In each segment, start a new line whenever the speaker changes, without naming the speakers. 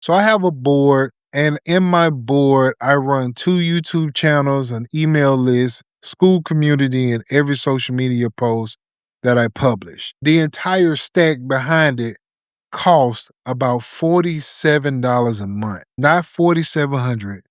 So I have a board, and in my board, I run 2 YouTube channels, an email list, school community, and every social media post that I publish. The entire stack behind it costs about $47 a month. Not $4,700,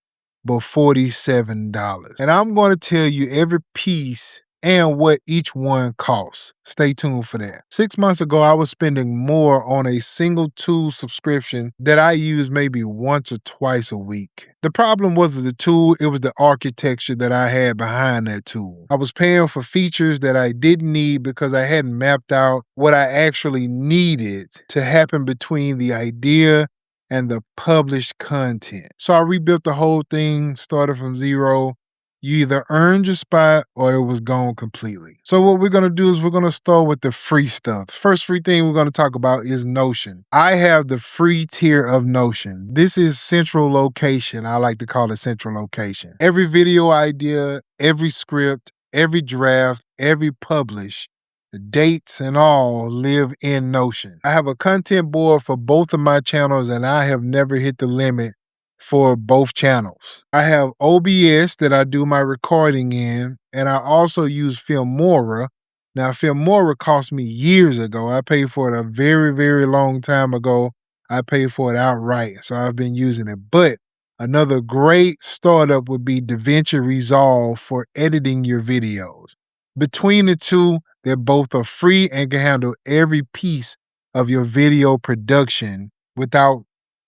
but $47. And I'm going to tell you every piece and what each one costs. Stay tuned for that. 6 months ago, I was spending more on a single tool subscription that I use maybe once or twice a week. The problem wasn't the tool, it was the architecture that I had behind that tool. I was paying for features that I didn't need because I hadn't mapped out what I actually needed to happen between the idea and the published content. So I rebuilt the whole thing, started from zero. You either earned your spot or it was gone completely. So what we're going to do is we're going to start with the free stuff. The first free thing we're going to talk about is Notion. I have the free tier of Notion. This is central location. I like to call it central location. Every video idea, every script, every draft, every publish, the dates and all live in Notion. I have a content board for both of my channels, and I have never hit the limit for both channels. I have OBS that I do my recording in, and I also use Filmora. Now, Filmora cost me years ago. I paid for it a very, very long time ago. I paid for it outright, so I've been using it. But another great startup would be DaVinci Resolve for editing your videos. Between the two, they both are free and can handle every piece of your video production without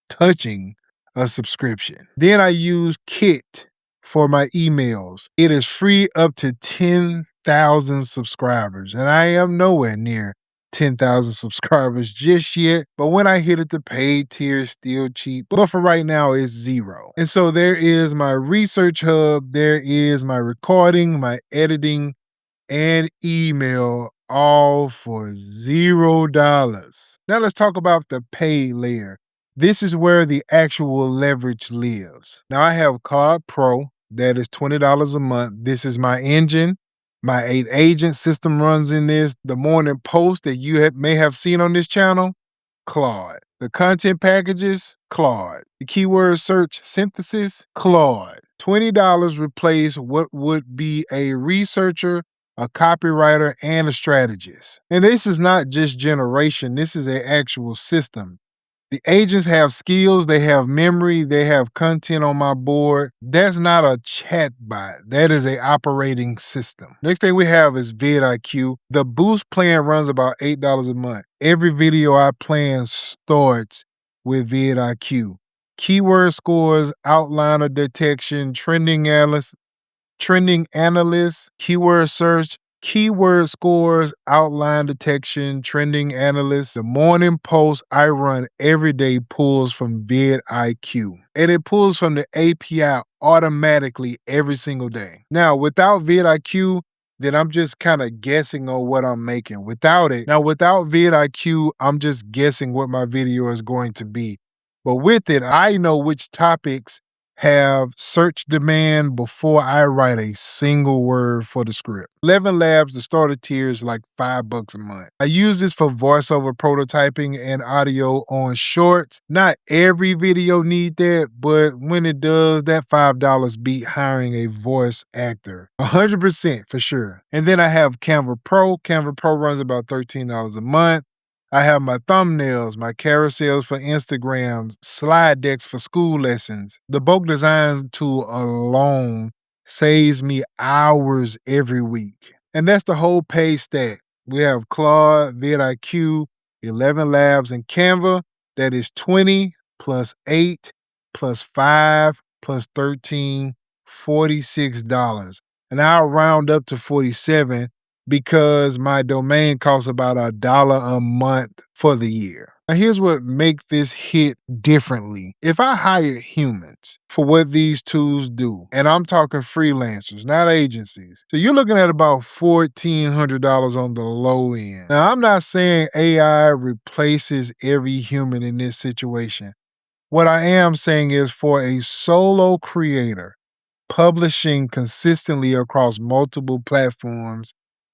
touching a subscription. Then I use Kit for my emails. It is free up to 10,000 subscribers, and I am nowhere near 10,000 subscribers just yet. But when I hit it, the paid tier is still cheap. But for right now, it's $0. And so there is my research hub, there is my recording, my editing, and email, all for $0. Now let's talk about the paid layer. This is where the actual leverage lives. Now I have Claude Pro, that is $20 a month. This is my engine. My 8-agent system runs in this. The morning post that you may have seen on this channel, Claude. The content packages, Claude. The keyword search synthesis, Claude. $20 replace what would be a researcher, a copywriter, and a strategist. And this is not just generation, this is an actual system. The agents have skills, they have memory, they have content on my board. That's not a chat bot. That is an operating system. Next thing we have is VidIQ. The boost plan runs about $8 a month. Every video I plan starts with VidIQ. Keyword scores, outliner detection, trending analyst, keyword search, keyword scores, outline detection, trending analyst. The morning post I run every day pulls from VidIQ, and it pulls from the API automatically every single day. Now, without VidIQ, then I'm just kind of guessing on what I'm making. Without VidIQ, I'm just guessing what my video is going to be. But with it, I know which topics have search demand before I write a single word for the script. ElevenLabs, the starter tier, is like $5 a month. I use this for voiceover prototyping and audio on shorts. Not every video needs that, but when it does, that $5 beat hiring a voice actor. 100% for sure. And then I have Canva Pro. Canva Pro runs about $13 a month. I have my thumbnails, my carousels for Instagrams, slide decks for school lessons. The bulk design tool alone saves me hours every week. And that's the whole pay stack. We have Claude, VidIQ, ElevenLabs, and Canva. That is 20 plus 8 plus 5 plus 13, $46. And I'll round up to 47 because my domain costs about $1 a month for the year. Now here's what makes this hit differently. If I hired humans for what these tools do, and I'm talking freelancers, not agencies, so you're looking at about $1,400 on the low end. Now I'm not saying AI replaces every human in this situation. What I am saying is for a solo creator publishing consistently across multiple platforms,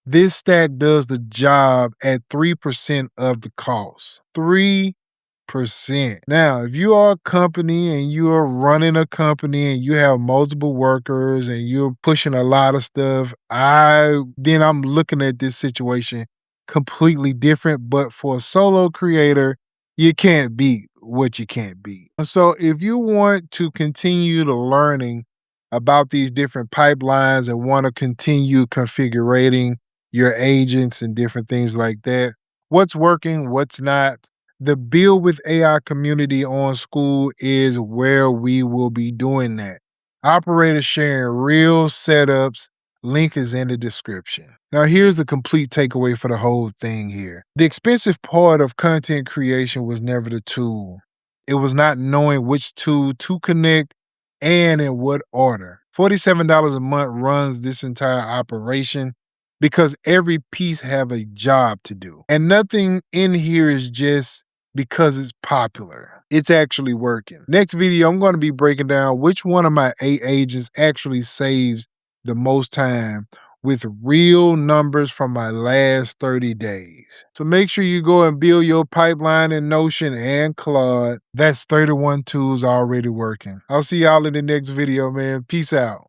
this stack does the job at 3% of the cost. 3%. 100%. Now, if you are a company and you are running a company and you have multiple workers and you're pushing a lot of stuff, I'm looking at this situation completely different. But for a solo creator, you can't beat what you can't beat. So if you want to continue to learning about these different pipelines and want to continue configuring your agents and different things like that, what's working, what's not, the Build with AI community on School is where we will be doing that. Operators sharing real setups. Link is in the description. Now, here's the complete takeaway for the whole thing here. The expensive part of content creation was never the tool. It was not knowing which tool to connect and in what order. $47 a month runs this entire operation because every piece have a job to do. And nothing in here is just because it's popular. It's actually working. Next video, I'm going to be breaking down which one of my 8 agents actually saves the most time with real numbers from my last 30 days. So make sure you go and build your pipeline in Notion and Claude. That's 31 tools already working. I'll see y'all in the next video, man. Peace out.